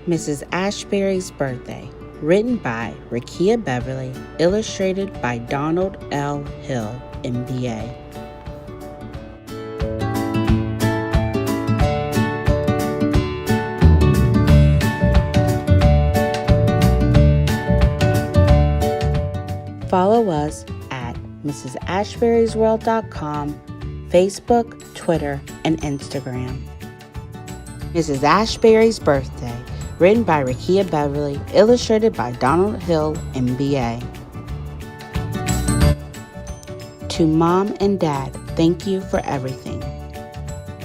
Mrs. Ashbury's Birthday, written by Rakia Beverly, illustrated by Donald L. Hill, MBA. Follow us at mrsashburysworld.com, Facebook, Twitter, and Instagram. Mrs. Ashbury's Birthday, written by Rakia Beverly, illustrated by Donald Hill, MBA. To Mom and Dad, thank you for everything.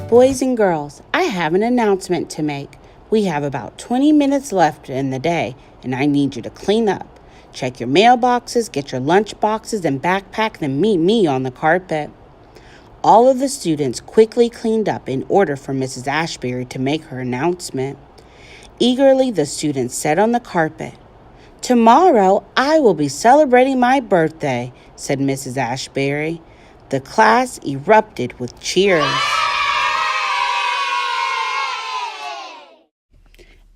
Boys and girls, I have an announcement to make. We have about 20 minutes left in the day, and I need you to clean up. Check your mailboxes, get your lunch boxes and backpack, then meet me on the carpet. All of the students quickly cleaned up in order for Mrs. Ashbury to make her announcement. Eagerly, the students sat on the carpet. "Tomorrow, I will be celebrating my birthday," said Mrs. Ashbury. The class erupted with cheers.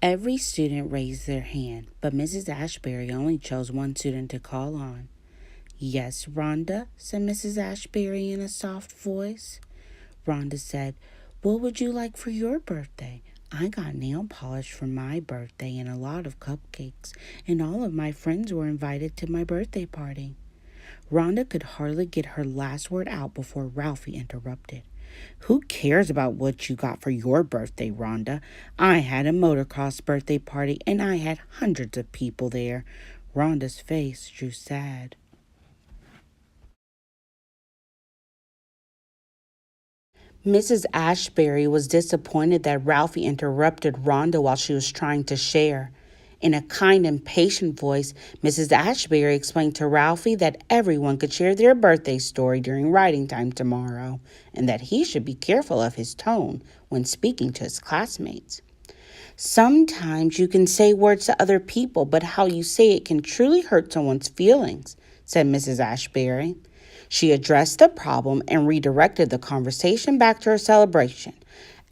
Every student raised their hand, but Mrs. Ashbury only chose one student to call on. "Yes, Rhonda," said Mrs. Ashbury in a soft voice. Rhonda said, "What would you like for your birthday? I got nail polish for my birthday and a lot of cupcakes, and all of my friends were invited to my birthday party." Rhonda could hardly get her last word out before Ralphie interrupted. "Who cares about what you got for your birthday, Rhonda? I had a motocross birthday party and I had hundreds of people there." Rhonda's face grew sad. Mrs. Ashbury was disappointed that Ralphie interrupted Rhonda while she was trying to share. In a kind and patient voice, Mrs. Ashbury explained to Ralphie that everyone could share their birthday story during writing time tomorrow, and that he should be careful of his tone when speaking to his classmates. "Sometimes you can say words to other people, but how you say it can truly hurt someone's feelings," said Mrs. Ashbury. She addressed the problem and redirected the conversation back to her celebration.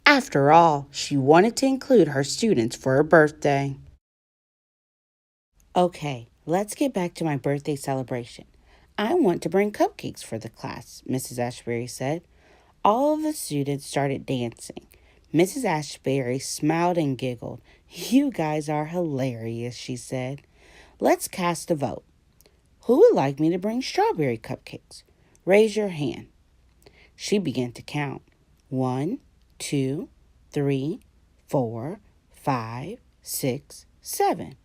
After all, she wanted to include her students for her birthday. "Okay, let's get back to my birthday celebration. I want to bring cupcakes for the class," Mrs. Ashbury said. All of the students started dancing. Mrs. Ashbury smiled and giggled. "You guys are hilarious," she said. "Let's cast a vote. Who would like me to bring strawberry cupcakes? Raise your hand." She began to count. 1, 2, 3, 4, 5, 6, 7.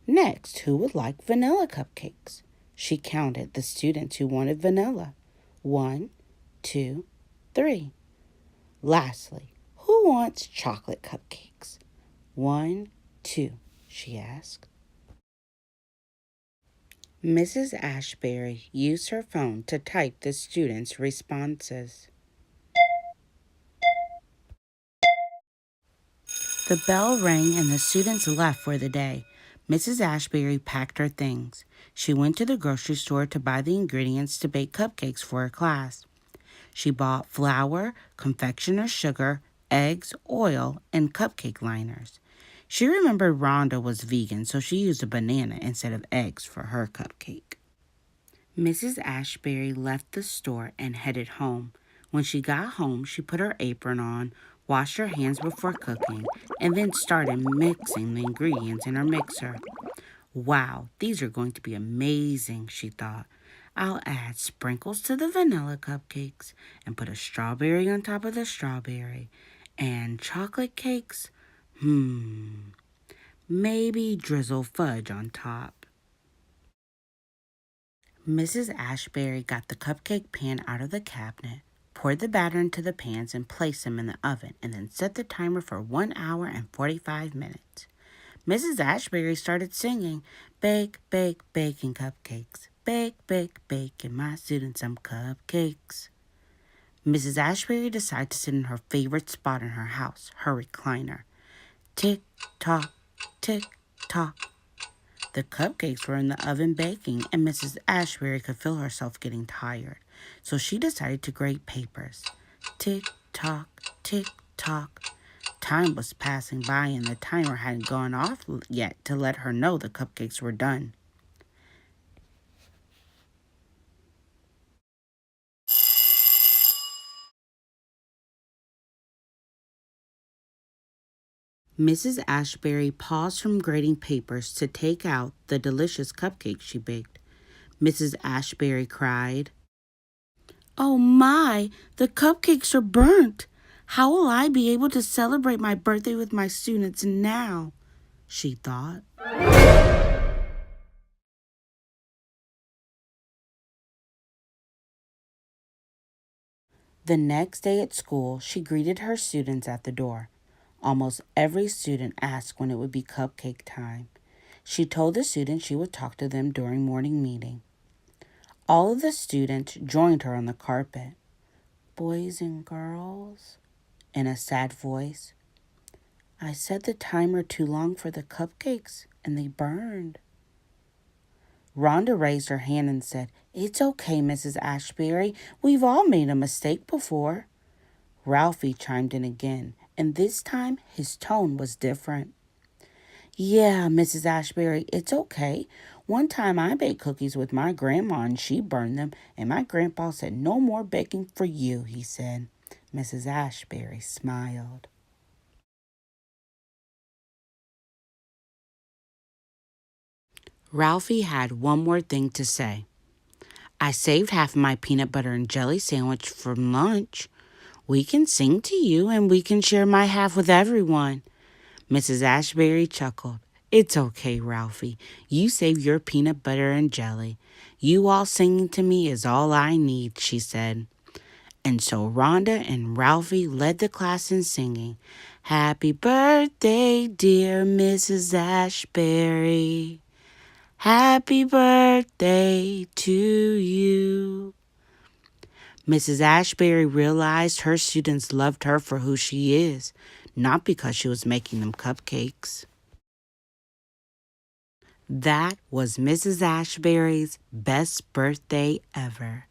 Next, who would like vanilla cupcakes? She counted the students who wanted vanilla. 1, 2, 3. Lastly, who wants chocolate cupcakes? 1, 2, she asked. Mrs. Ashbury used her phone to type the students' responses. The bell rang and the students left for the day. Mrs. Ashbury packed her things. She went to the grocery store to buy the ingredients to bake cupcakes for her class. She bought flour, confectioner's sugar, eggs, oil, and cupcake liners. She remembered Rhonda was vegan, so she used a banana instead of eggs for her cupcake. Mrs. Ashbury left the store and headed home. When she got home, she put her apron on, washed her hands before cooking, and then started mixing the ingredients in her mixer. "Wow, these are going to be amazing," she thought. "I'll add sprinkles to the vanilla cupcakes and put a strawberry on top of the strawberry. And chocolate cakes? Maybe drizzle fudge on top." Mrs. Ashbury got the cupcake pan out of the cabinet, poured the batter into the pans and placed them in the oven, and then set the timer for 1 hour and 45 minutes. Mrs. Ashbury started singing, "Bake, bake, baking cupcakes. Bake, bake, bake, and my students some cupcakes." Mrs. Ashbury decided to sit in her favorite spot in her house, her recliner. Tick, tock, tick, tock. The cupcakes were in the oven baking, and Mrs. Ashbury could feel herself getting tired, so she decided to grate papers. Tick, tock, tick, tock. Time was passing by and the timer hadn't gone off yet to let her know the cupcakes were done. Mrs. Ashbury paused from grading papers to take out the delicious cupcakes she baked. Mrs. Ashbury cried, "Oh my, the cupcakes are burnt! How will I be able to celebrate my birthday with my students now?" she thought. The next day at school, she greeted her students at the door. Almost every student asked when it would be cupcake time. She told the students she would talk to them during morning meeting. All of the students joined her on the carpet. "Boys and girls," in a sad voice, "I set the timer too long for the cupcakes and they burned." Rhonda raised her hand and said, "It's okay, Mrs. Ashbury. We've all made a mistake before." Ralphie chimed in again, and this time his tone was different. "Yeah, Mrs. Ashbury, it's okay. One time I baked cookies with my grandma and she burned them, and my grandpa said, 'No more baking for you,' he said." Mrs. Ashbury smiled. Ralphie had one more thing to say. "I saved half of my peanut butter and jelly sandwich for lunch. We can sing to you and we can share my half with everyone." Mrs. Ashbury chuckled. "It's okay, Ralphie. You save your peanut butter and jelly. You all singing to me is all I need," she said. And so Rhonda and Ralphie led the class in singing, "Happy birthday, dear Mrs. Ashbury. Happy birthday to you." Mrs. Ashbury realized her students loved her for who she is, not because she was making them cupcakes. That was Mrs. Ashbury's best birthday ever.